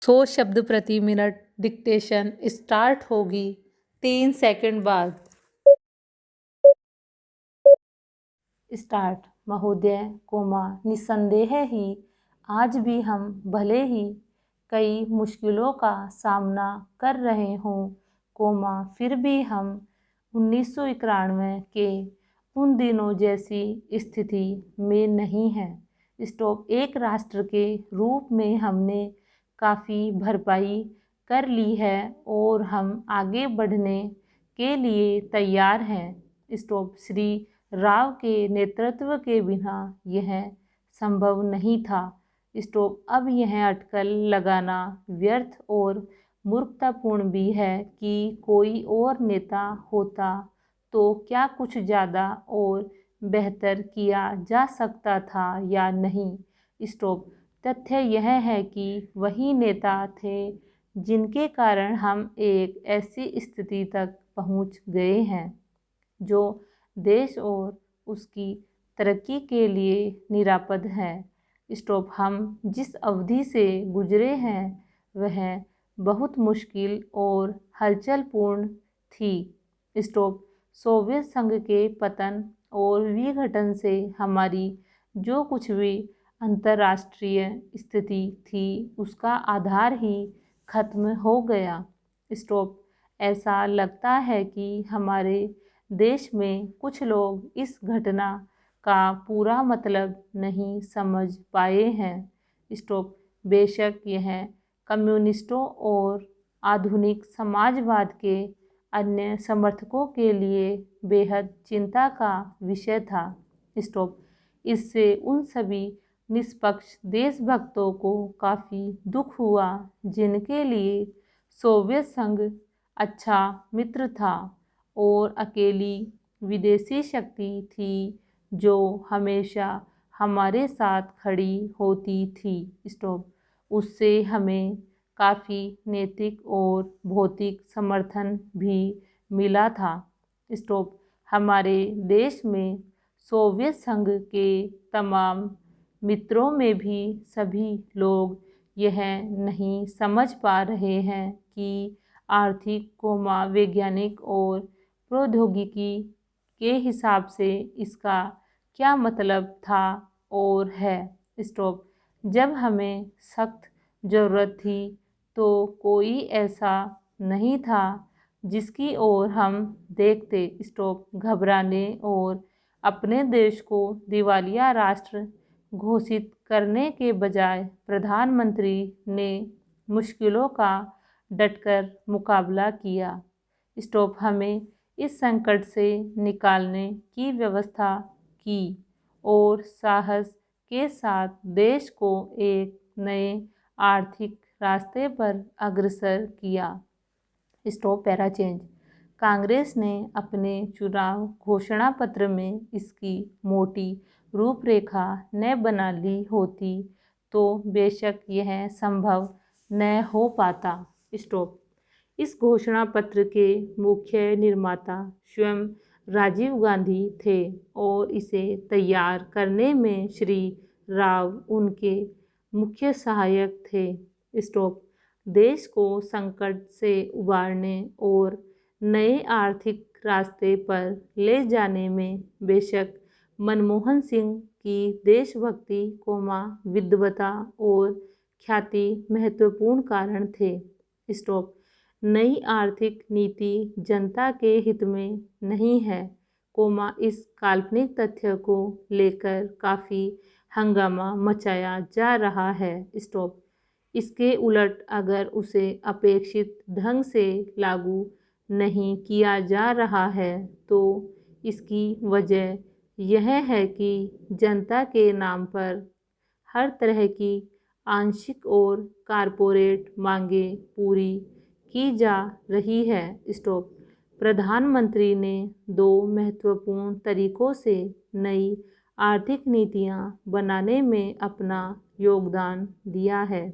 100 शब्द प्रति minute dictation start होगी 3 सेकंड बाद। स्टार्ट। महोदय, निस्संदेह ही आज भी हम भले ही कई मुश्किलों का सामना कर रहे हों, फिर भी हम 1991 के उन दिनों जैसी स्थिति में नहीं हैं। एक राष्ट्र के रूप में हमने काफ़ी भरपाई कर ली है और हम आगे बढ़ने के लिए तैयार हैं। श्री राव के नेतृत्व के बिना यह संभव नहीं था। अब यह अटकल लगाना व्यर्थ और मूर्खतापूर्ण भी है कि कोई और नेता होता तो क्या कुछ ज़्यादा और बेहतर किया जा सकता था या नहीं। तथ्य यह है कि वही नेता थे जिनके कारण हम एक ऐसी स्थिति तक पहुंच गए हैं जो देश और उसकी तरक्की के लिए निरापद है। हम जिस अवधि से गुजरे हैं वह बहुत मुश्किल और हलचलपूर्ण थी। सोवियत संघ के पतन और विघटन से हमारी जो कुछ भी अंतर्राष्ट्रीय स्थिति थी उसका आधार ही खत्म हो गया। ऐसा लगता है कि हमारे देश में कुछ लोग इस घटना का पूरा मतलब नहीं समझ पाए हैं। बेशक यह कम्युनिस्टों और आधुनिक समाजवाद के अन्य समर्थकों के लिए बेहद चिंता का विषय था। इससे उन सभी निष्पक्ष देशभक्तों को काफ़ी दुख हुआ जिनके लिए सोवियत संघ अच्छा मित्र था और अकेली विदेशी शक्ति थी जो हमेशा हमारे साथ खड़ी होती थी। उससे हमें काफ़ी नैतिक और भौतिक समर्थन भी मिला था। हमारे देश में सोवियत संघ के तमाम मित्रों में भी सभी लोग यह नहीं समझ पा रहे हैं कि आर्थिक वैज्ञानिक और प्रौद्योगिकी के हिसाब से इसका क्या मतलब था और है। जब हमें सख्त ज़रूरत थी तो कोई ऐसा नहीं था जिसकी ओर हम देखते। घबराने और अपने देश को दिवालिया राष्ट्र घोषित करने के बजाय प्रधानमंत्री ने मुश्किलों का डटकर मुकाबला किया। हमें इस संकट से निकालने की व्यवस्था की और साहस के साथ देश को एक नए आर्थिक रास्ते पर अग्रसर किया। Para change. कांग्रेस ने अपने चुनाव घोषणा पत्र में इसकी मोटी रूपरेखा न बना ली होती तो बेशक यह संभव न हो पाता। इस घोषणा पत्र के मुख्य निर्माता स्वयं राजीव गांधी थे और इसे तैयार करने में श्री राव उनके मुख्य सहायक थे। देश को संकट से उबारने और नए आर्थिक रास्ते पर ले जाने में बेशक मनमोहन सिंह की देशभक्ति विद्वता और ख्याति महत्वपूर्ण कारण थे। नई आर्थिक नीति जनता के हित में नहीं है, इस काल्पनिक तथ्य को लेकर काफ़ी हंगामा मचाया जा रहा है। इसके उलट अगर उसे अपेक्षित ढंग से लागू नहीं किया जा रहा है तो इसकी वजह यह है कि जनता के नाम पर हर तरह की आंशिक और कारपोरेट मांगें पूरी की जा रही है। प्रधानमंत्री ने 2 महत्वपूर्ण तरीकों से नई आर्थिक नीतियां बनाने में अपना योगदान दिया है।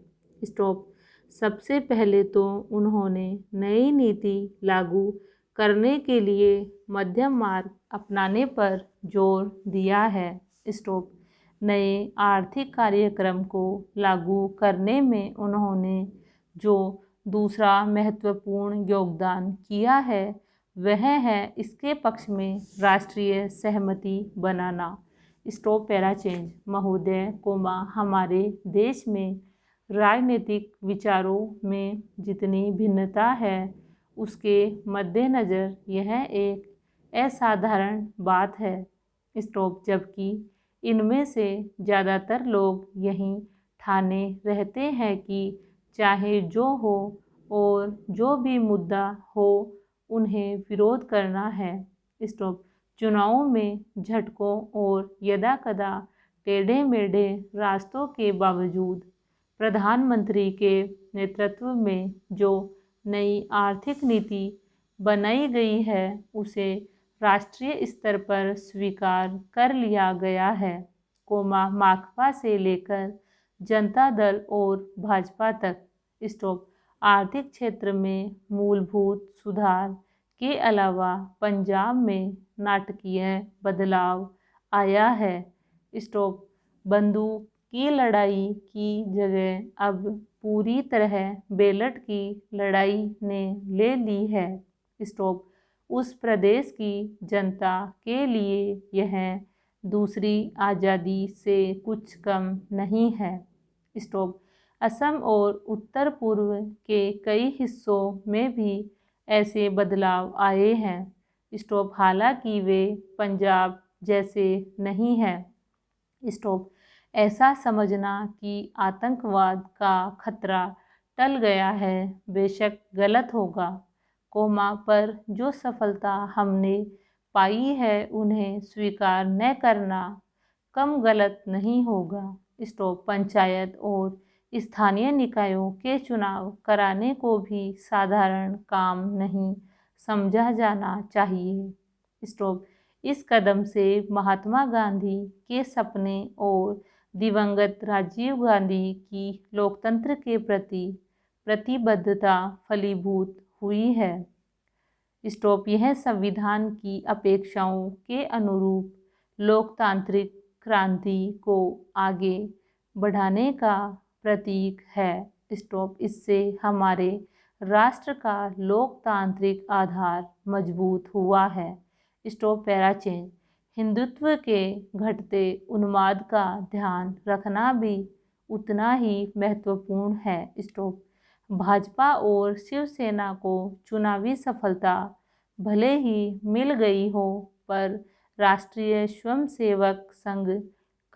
सबसे पहले तो उन्होंने नई नीति लागू करने के लिए मध्यम मार्ग अपनाने पर जोर दिया है। नए आर्थिक कार्यक्रम को लागू करने में उन्होंने जो दूसरा महत्वपूर्ण योगदान किया है वह है इसके पक्ष में राष्ट्रीय सहमति बनाना। Stop para change. महोदय, हमारे देश में राजनीतिक विचारों में जितनी भिन्नता है उसके मद्देनज़र यह एक असाधारण बात है। स्टॉप। जबकि इनमें से ज़्यादातर लोग यही ठाने रहते हैं कि चाहे जो हो और जो भी मुद्दा हो उन्हें विरोध करना है। स्टॉप। चुनावों में झटकों और यदाकदा टेढ़े मेढ़े रास्तों के बावजूद प्रधानमंत्री के नेतृत्व में जो नई आर्थिक नीति बनाई गई है उसे राष्ट्रीय स्तर पर स्वीकार कर लिया गया है, माकपा से लेकर जनता दल और भाजपा तक। स्टॉप। आर्थिक क्षेत्र में मूलभूत सुधार के अलावा पंजाब में नाटकीय बदलाव आया है। स्टॉप। बंदूक की लड़ाई की जगह अब पूरी तरह बैलेट की लड़ाई ने ले ली है। स्टॉप। उस प्रदेश की जनता के लिए यह दूसरी आज़ादी से कुछ कम नहीं है। स्टॉप। असम और उत्तर पूर्व के कई हिस्सों में भी ऐसे बदलाव आए हैं। स्टॉप। हालांकि वे पंजाब जैसे नहीं हैं। स्टॉप। ऐसा समझना कि आतंकवाद का खतरा टल गया है बेशक गलत होगा, पर जो सफलता हमने पाई है उन्हें स्वीकार न करना कम गलत नहीं होगा। स्टॉप। पंचायत और स्थानीय निकायों के चुनाव कराने को भी साधारण काम नहीं समझा जाना चाहिए। स्टॉप। इस कदम से महात्मा गांधी के सपने और दिवंगत राजीव गांधी की लोकतंत्र के प्रति प्रतिबद्धता फलीभूत हुई है। स्टॉप। यह संविधान की अपेक्षाओं के अनुरूप लोकतांत्रिक क्रांति को आगे बढ़ाने का प्रतीक है। स्टॉप। इससे हमारे राष्ट्र का लोकतांत्रिक आधार मजबूत हुआ है। Stop para change. हिंदुत्व के घटते उन्माद का ध्यान रखना भी उतना ही महत्वपूर्ण है। स्टॉप। भाजपा और शिवसेना को चुनावी सफलता भले ही मिल गई हो पर राष्ट्रीय स्वयंसेवक संघ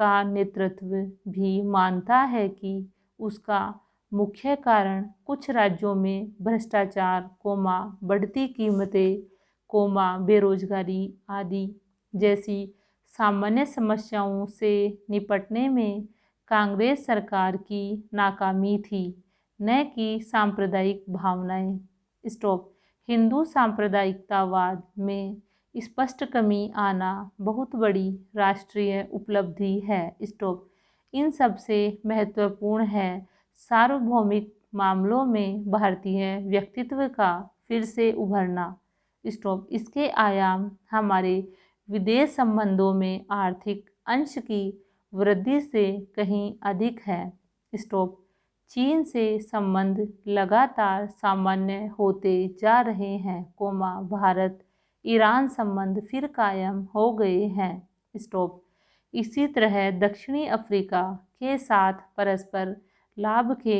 का नेतृत्व भी मानता है कि उसका मुख्य कारण कुछ राज्यों में भ्रष्टाचार, बढ़ती कीमतें, बेरोजगारी आदि जैसी सामान्य समस्याओं से निपटने में कांग्रेस सरकार की नाकामी थी, न कि सांप्रदायिक भावनाएं। स्टॉप। हिंदू सांप्रदायिकतावाद में स्पष्ट कमी आना बहुत बड़ी राष्ट्रीय उपलब्धि है। स्टॉप। इन सबसे महत्वपूर्ण है सार्वभौमिक मामलों में भारतीय व्यक्तित्व का फिर से उभरना। स्टॉप। इसके आयाम हमारे विदेश संबंधों में आर्थिक अंश की वृद्धि से कहीं अधिक है। स्टॉप। चीन से संबंध लगातार सामान्य होते जा रहे हैं, भारत ईरान संबंध फिर कायम हो गए हैं। स्टॉप। इसी तरह दक्षिणी अफ्रीका के साथ परस्पर लाभ के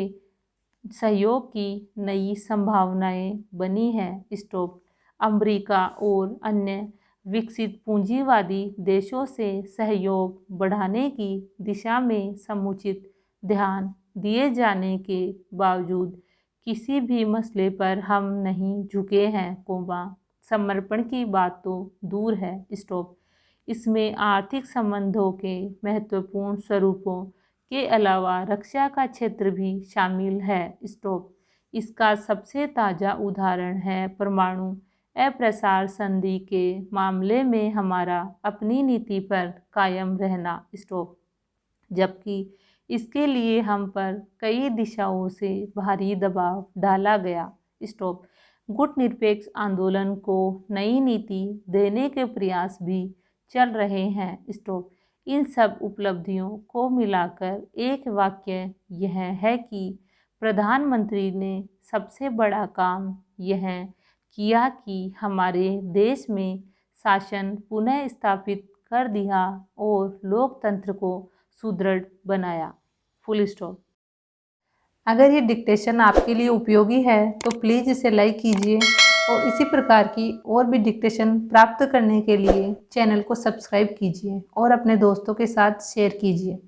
सहयोग की नई संभावनाएं बनी हैं। स्टॉप। अमेरिका और अन्य विकसित पूंजीवादी देशों से सहयोग बढ़ाने की दिशा में समुचित ध्यान दिए जाने के बावजूद किसी भी मसले पर हम नहीं झुके हैं, समर्पण की बात तो दूर है। स्टॉप। इसमें आर्थिक संबंधों के महत्वपूर्ण स्वरूपों के अलावा रक्षा का क्षेत्र भी शामिल है। स्टॉप। इसका सबसे ताज़ा उदाहरण है परमाणु अप्रसार संधि के मामले में हमारा अपनी नीति पर कायम रहना। स्टॉप। जबकि इसके लिए हम पर कई दिशाओं से भारी दबाव डाला गया। स्टॉप। गुटनिरपेक्ष आंदोलन को नई नीति देने के प्रयास भी चल रहे हैं। स्टॉप। इन सब उपलब्धियों को मिलाकर एक वाक्य यह है कि प्रधानमंत्री ने सबसे बड़ा काम यह किया कि हमारे देश में शासन पुनः स्थापित कर दिया और लोकतंत्र को सुदृढ़ बनाया। Full stop. अगर ये डिक्टेशन आपके लिए उपयोगी है तो प्लीज़ इसे लाइक कीजिए और इसी प्रकार की और भी डिक्टेशन प्राप्त करने के लिए चैनल को सब्सक्राइब कीजिए और अपने दोस्तों के साथ शेयर कीजिए।